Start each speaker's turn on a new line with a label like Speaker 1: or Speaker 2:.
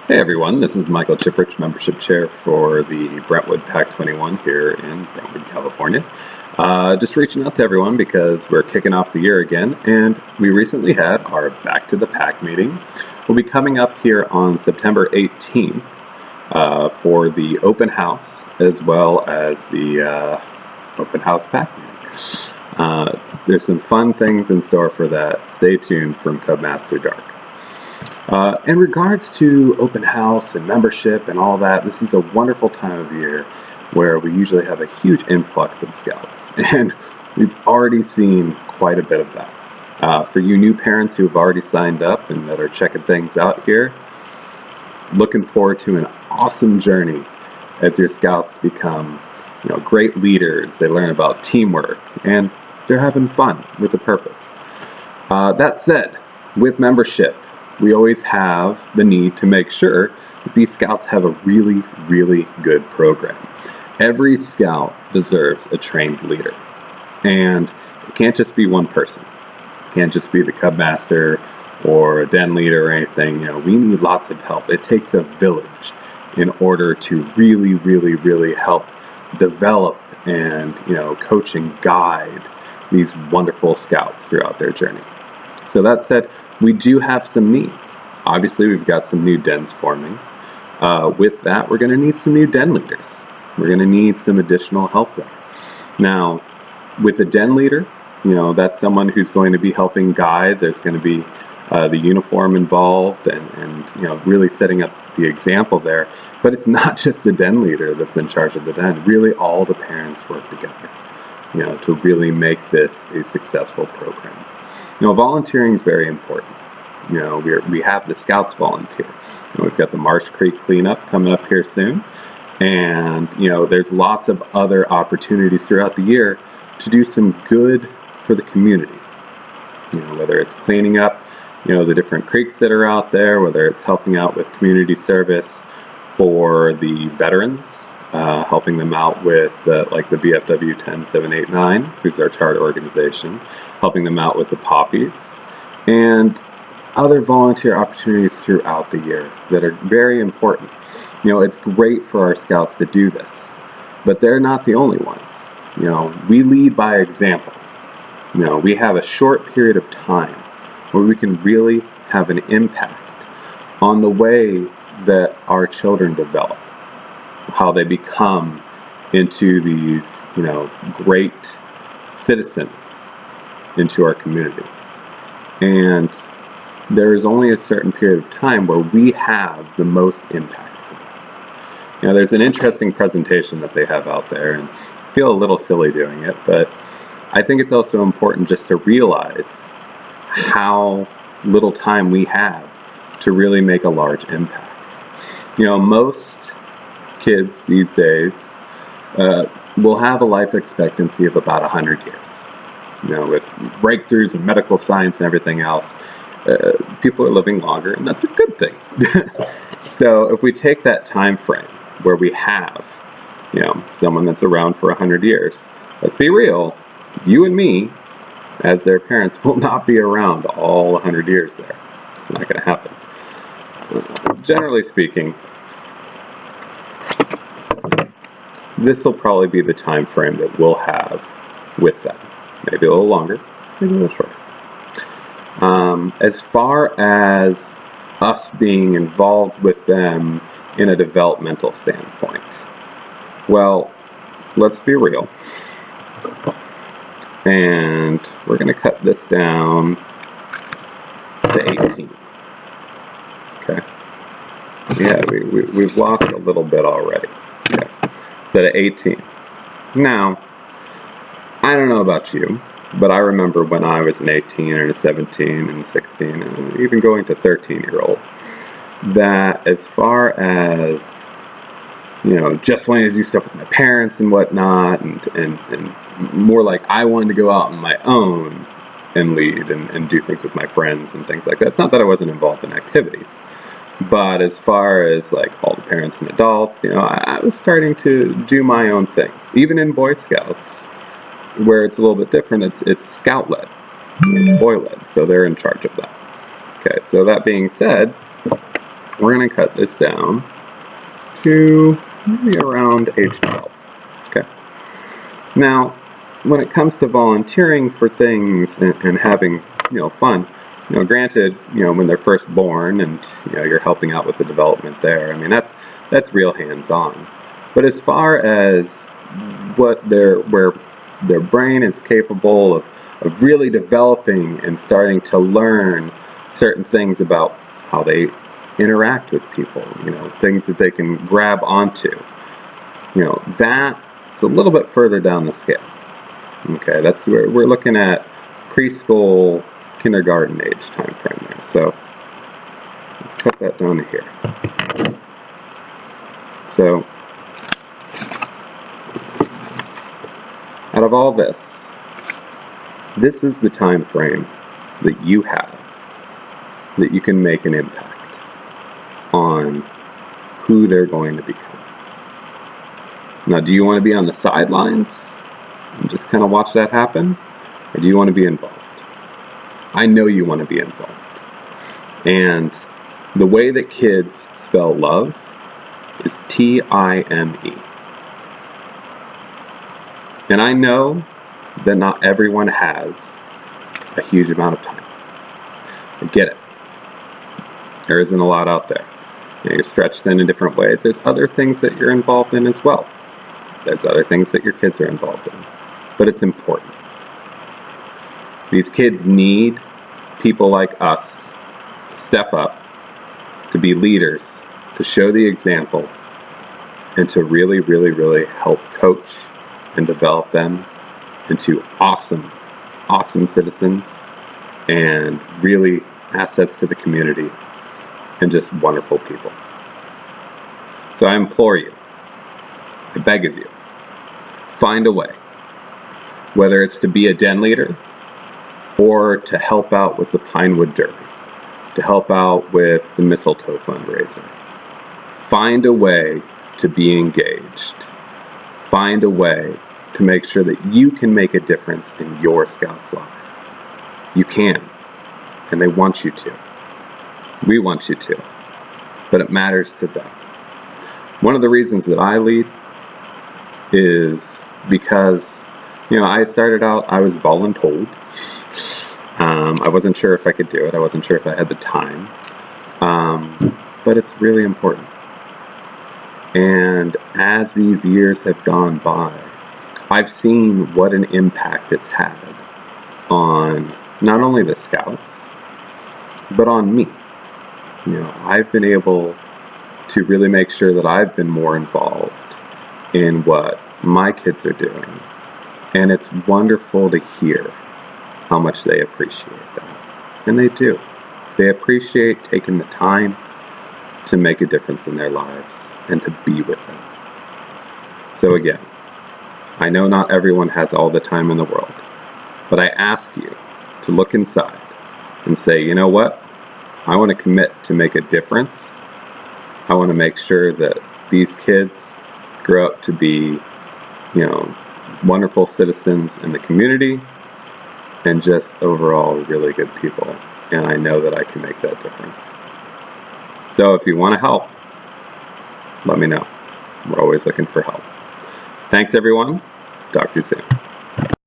Speaker 1: Hey everyone, this is Michael Chiprich, Membership Chair for the Brentwood PAC 21 here in Brentwood, California. Just reaching out to everyone because we're kicking off the year again, and we recently had our Back to the PAC meeting. We'll be coming up here on September 18th for the open house as well as the open house PAC meeting. There's some fun things in store for that. Stay tuned from Cub Master Dark. In regards to open house and membership and all that, this is a wonderful time of year where we usually have a huge influx of scouts, and we've already seen quite a bit of that. For you new parents who have already signed up and that are checking things out here, looking forward to an awesome journey as your scouts become, great leaders. They learn about teamwork and they're having fun with a purpose. That said, with membership, we always have the need to make sure that these scouts have a really, really good program. Every scout deserves a trained leader. And it can't just be one person. It can't just be the Cub Master or a den leader or anything. We need lots of help. It takes a village in order to really, really, really help develop and, coach and guide these wonderful scouts throughout their journey. So that said, we do have some needs. Obviously, we've got some new dens forming. With that, we're going to need some new den leaders. We're going to need some additional help there. Now, with a den leader, that's someone who's going to be helping guide. There's going to be the uniform involved and really setting up the example there. But it's not just the den leader that's in charge of the den. Really, all the parents work together, to really make this a successful program. Volunteering is very important. We have the scouts volunteer. We've got the Marsh Creek cleanup coming up here soon. And, there's lots of other opportunities throughout the year to do some good for the community. Whether it's cleaning up, the different creeks that are out there, whether it's helping out with community service for the veterans, helping them out with the VFW 10789, who's our charter organization, helping them out with the poppies, and other volunteer opportunities throughout the year that are very important. It's great for our scouts to do this, but they're not the only ones. We lead by example. We have a short period of time where we can really have an impact on the way that our children develop, how they become into these, great citizens into our community. And there is only a certain period of time where we have the most impact. There's an interesting presentation that they have out there, and I feel a little silly doing it, but I think it's also important just to realize how little time we have to really make a large impact. Most kids these days will have a life expectancy of about 100 years. With breakthroughs in medical science and everything else, people are living longer, and that's a good thing. So if we take that time frame where we have, someone that's around for 100 years, let's be real, you and me, as their parents, will not be around all 100 years there. It's not going to happen. Generally speaking, this will probably be the time frame that we'll have with them. Maybe a little longer, maybe a little shorter. As far as us being involved with them in a developmental standpoint, well, let's be real. And we're going to cut this down to 18. Okay. Yeah, we've lost a little bit already. Okay. So to 18. Now, I don't know about you, but I remember when I was an 18 and a 17 and 16 and even going to 13-year-old, that as far as, just wanting to do stuff with my parents and whatnot, and more like I wanted to go out on my own and lead and do things with my friends and things like that. It's not that I wasn't involved in activities, but as far as all the parents and adults, I was starting to do my own thing. Even in Boy Scouts, where it's a little bit different, it's scout-led, it's boy-led, so they're in charge of that. Okay, so that being said, we're going to cut this down to maybe around age 12. Okay. Now, when it comes to volunteering for things and having, fun, granted, when they're first born and, you're helping out with the development there, I mean, that's real hands-on. But as far as where their brain is capable of really developing and starting to learn certain things about how they interact with people, things that they can grab onto, that's a little bit further down the scale. Okay, that's where we're looking at preschool, kindergarten age time frame there. So let's cut that down to here. So out of all this is the time frame that you have that you can make an impact on who they're going to become. Now, do you want to be on the sidelines and just kind of watch that happen? Or do you want to be involved? I know you want to be involved. And the way that kids spell love is T-I-M-E. And I know that not everyone has a huge amount of time. I get it. There isn't a lot out there. You're stretched thin in different ways. There's other things that you're involved in as well. There's other things that your kids are involved in. But it's important. These kids need people like us to step up, to be leaders, to show the example, and to really, really, really help coach and develop them into awesome, awesome citizens and really assets to the community and just wonderful people. So I implore you, I beg of you, find a way, whether it's to be a den leader or to help out with the Pinewood Derby, to help out with the Mistletoe fundraiser. Find a way to be engaged. Find a way to make sure that you can make a difference in your Scout's life. You can, and they want you to. We want you to, but it matters to them. One of the reasons that I lead is because, I started out, I was voluntold. I wasn't sure if I could do it. I wasn't sure if I had the time. But it's really important. And as these years have gone by, I've seen what an impact it's had on not only the Scouts, but on me. I've been able to really make sure that I've been more involved in what my kids are doing. And it's wonderful to hear how much they appreciate that. And they do. They appreciate taking the time to make a difference in their lives and to be with them. So again, I know not everyone has all the time in the world, but I ask you to look inside and say, you know what? I want to commit to make a difference. I want to make sure that these kids grow up to be, wonderful citizens in the community and just overall really good people. And I know that I can make that difference. So if you want to help, let me know. We're always looking for help. Thanks, everyone. Talk to you soon.